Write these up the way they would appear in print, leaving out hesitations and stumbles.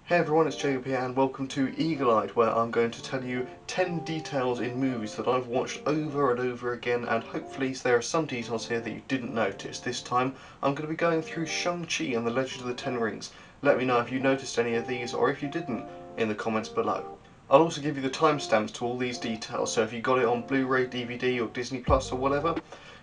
Hey everyone, it's Jacob here and welcome to Eagle-Eyed, where I'm going to tell you 10 details in movies that I've watched over and over again, and hopefully there are some details here that you didn't notice. This time I'm going to be going through Shang-Chi and the Legend of the Ten Rings. Let me know if you noticed any of these or if you didn't in the comments below. I'll also give you the timestamps to all these details, so if you got it on Blu-ray, DVD or Disney Plus or whatever,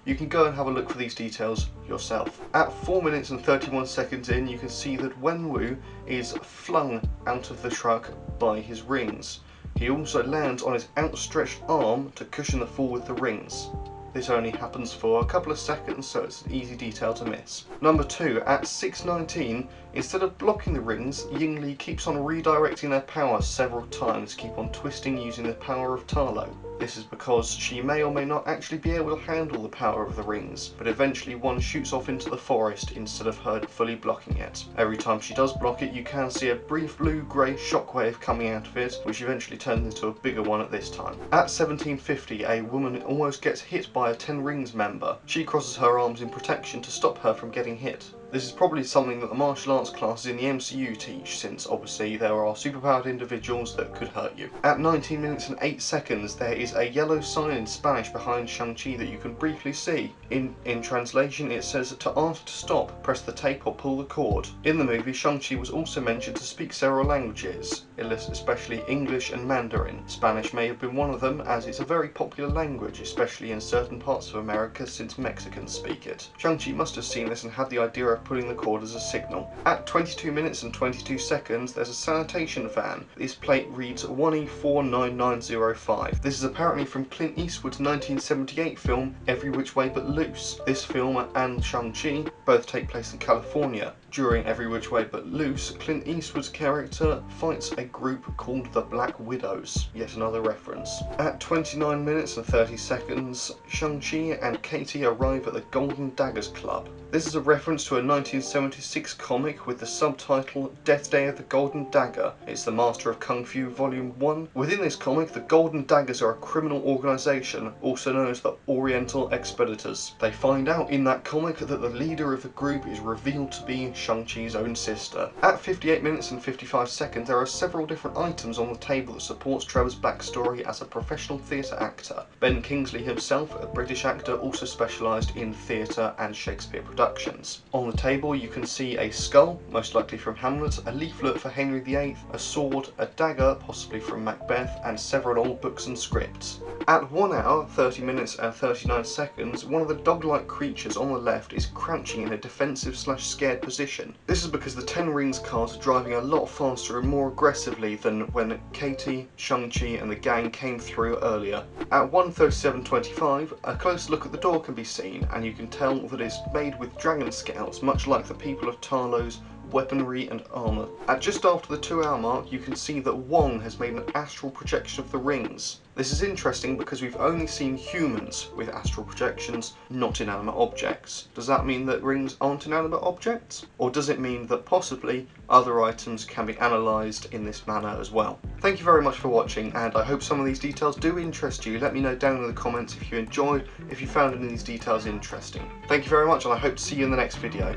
you can go and have a look for these details yourself. At 4 minutes and 31 seconds in, you can see that Wenwu is flung out of the truck by his rings. He also lands on his outstretched arm to cushion the fall with the rings. This only happens for a couple of seconds, so it's an easy detail to miss. Number 2, at 6:19, instead of blocking the rings, Yingli keeps on redirecting their power several times, keep on twisting using the power of Ta Lo. This is because she may or may not actually be able to handle the power of the rings, but eventually one shoots off into the forest instead of her fully blocking it. Every time she does block it, you can see a brief blue-grey shockwave coming out of it, which eventually turns into a bigger one at this time. At 17:50, a woman almost gets hit by a Ten Rings member. She crosses her arms in protection to stop her from getting hit. This is probably something that the martial arts classes in the MCU teach, since obviously there are superpowered individuals that could hurt you. At 19 minutes and 8 seconds, there is a yellow sign in Spanish behind Shang-Chi that you can briefly see. In translation, it says, "To ask to stop, press the tape or pull the cord." In the movie, Shang-Chi was also mentioned to speak several languages, especially English and Mandarin. Spanish may have been one of them, as it's a very popular language, especially in certain parts of America, since Mexicans speak it. Shang-Chi must have seen this and had the idea of pulling the cord as a signal. At 22 minutes and 22 seconds, there's a sanitation van. This plate reads 1E49905. This is apparently from Clint Eastwood's 1978 film Every Which Way But Loose. This film and Shang-Chi both take place in California. During Every Which Way But Loose, Clint Eastwood's character fights a group called the Black Widows. Yet another reference. At 29 minutes and 30 seconds, Shang-Chi and Katie arrive at the Golden Daggers Club. This is a reference to a 1976 comic with the subtitle Death Day of the Golden Dagger. It's the Master of Kung Fu Volume 1. Within this comic, the Golden Daggers are a criminal organisation, also known as the Oriental Expeditors. They find out in that comic that the leader of the group is revealed to be Shang-Chi's own sister. At 58 minutes and 55 seconds, there are several different items on the table that supports Trevor's backstory as a professional theatre actor. Ben Kingsley himself, a British actor, also specialised in theatre and Shakespeare productions. On the table you can see a skull, most likely from Hamlet, a leaflet for Henry VIII, a sword, a dagger, possibly from Macbeth, and several old books and scripts. At 1 hour, 30 minutes and 39 seconds, one of the dog-like creatures on the left is crouching in a defensive/scared position. This is because the Ten Rings cars are driving a lot faster and more aggressively than when Katie, Shang-Chi and the gang came through earlier. At 1:37:25, a close look at the door can be seen, and you can tell that it's made with dragon scales, much like the people of Ta Lo's weaponry and armour. At just after the 2 hour mark, you can see that Wong has made an astral projection of the rings. This is interesting because we've only seen humans with astral projections, not inanimate objects. Does that mean that rings aren't inanimate objects? Or does it mean that possibly other items can be analysed in this manner as well? Thank you very much for watching, and I hope some of these details do interest you. Let me know down in the comments if you enjoyed, if you found any of these details interesting. Thank you very much, and I hope to see you in the next video.